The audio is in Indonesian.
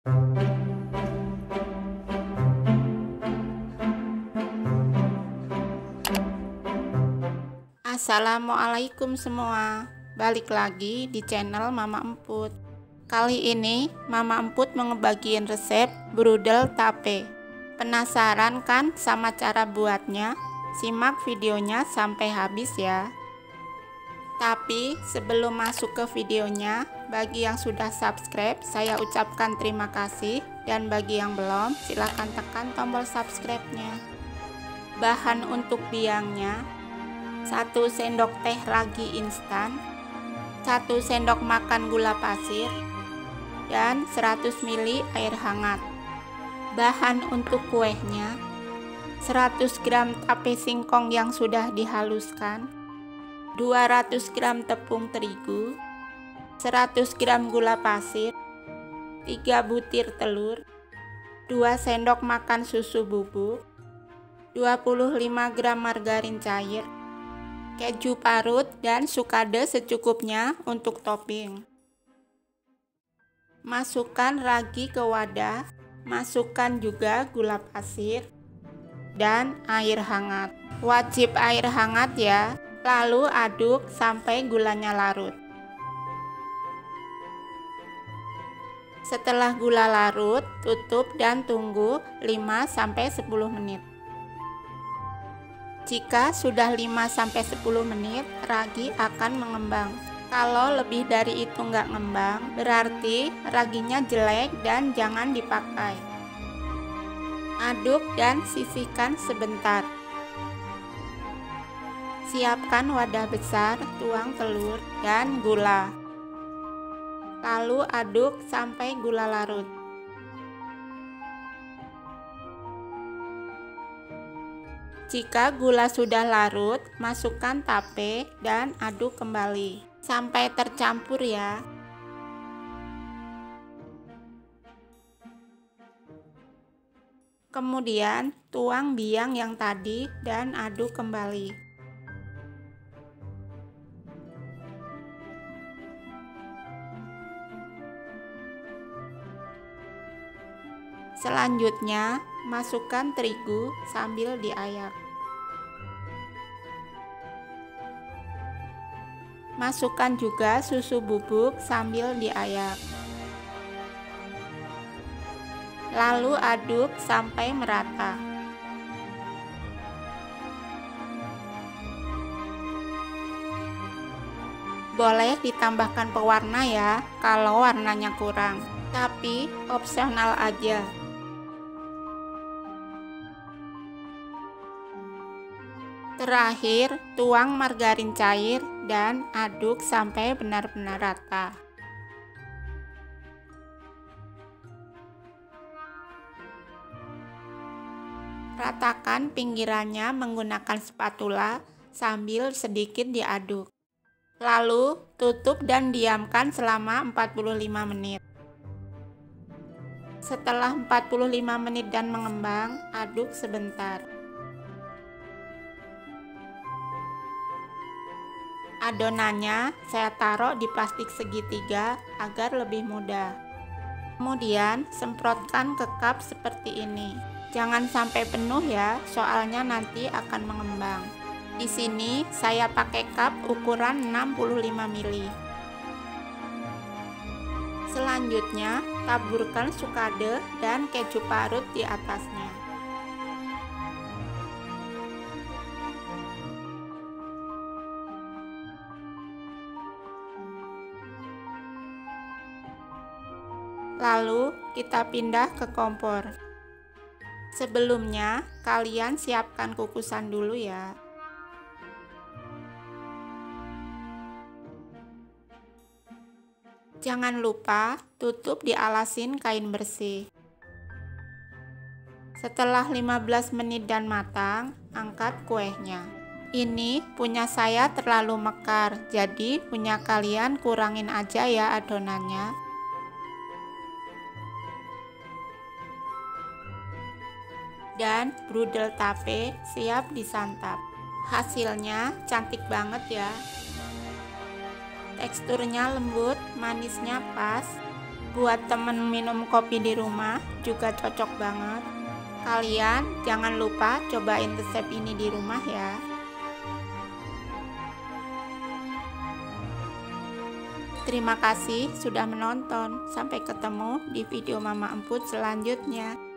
Assalamualaikum semua. Balik lagi di channel Mama Emput. Kali ini Mama Emput mau ngebagiin resep brudel tape. Penasaran kan sama cara buatnya? Simak videonya sampai habis ya. Tapi sebelum masuk ke videonya, bagi yang sudah subscribe, saya ucapkan terima kasih. Dan bagi yang belum, silahkan tekan tombol subscribe-nya. Bahan untuk biangnya: 1 sendok teh ragi instan, 1 sendok makan gula pasir, dan 100 ml air hangat. Bahan untuk kuehnya: 100 gram tape singkong yang sudah dihaluskan, 200 gram tepung terigu, 100 gram gula pasir, 3 butir telur, 2 sendok makan susu bubuk, 25 gram margarin cair, keju parut dan sukade secukupnya untuk topping. Masukkan ragi ke wadah, masukkan juga gula pasir dan air hangat. Wajib air hangat ya. Lalu aduk sampai gulanya larut. Setelah gula larut, tutup dan tunggu 5-10 menit. Jika sudah 5-10 menit, ragi akan mengembang. Kalau lebih dari itu nggak ngembang, berarti raginya jelek dan jangan dipakai. Aduk dan sisihkan sebentar. Siapkan wadah besar, tuang telur dan gula. Lalu aduk sampai gula larut. Jika gula sudah larut, masukkan tape dan aduk kembali sampai tercampur ya. Kemudian tuang biang yang tadi dan aduk kembali. Selanjutnya, masukkan terigu sambil diayak. Masukkan juga susu bubuk sambil diayak. Lalu aduk sampai merata. Boleh ditambahkan pewarna ya, kalau warnanya kurang. Tapi opsional aja. Terakhir, tuang margarin cair dan aduk sampai benar-benar rata. Ratakan pinggirannya menggunakan spatula sambil sedikit diaduk. Lalu tutup dan diamkan selama 45 menit. Setelah 45 menit dan mengembang, aduk sebentar. Adonannya saya taruh di plastik segitiga agar lebih mudah. Kemudian semprotkan ke cup seperti ini. Jangan sampai penuh ya, soalnya nanti akan mengembang. Di sini saya pakai cup ukuran 65 ml. Selanjutnya, taburkan sukade dan keju parut di atasnya. Lalu kita pindah ke kompor. Sebelumnya, kalian siapkan kukusan dulu ya. Jangan lupa tutup dialasin kain bersih. Setelah 15 menit dan matang, angkat kuehnya. Ini punya saya terlalu mekar, jadi punya kalian kurangin aja ya adonannya. Dan brudel tape siap disantap. Hasilnya cantik banget ya. Teksturnya lembut, manisnya pas, Buat temen minum kopi di rumah juga cocok banget. Kalian jangan lupa cobain resep ini di rumah ya. Terima kasih sudah menonton. Sampai ketemu di video Mama Emput selanjutnya.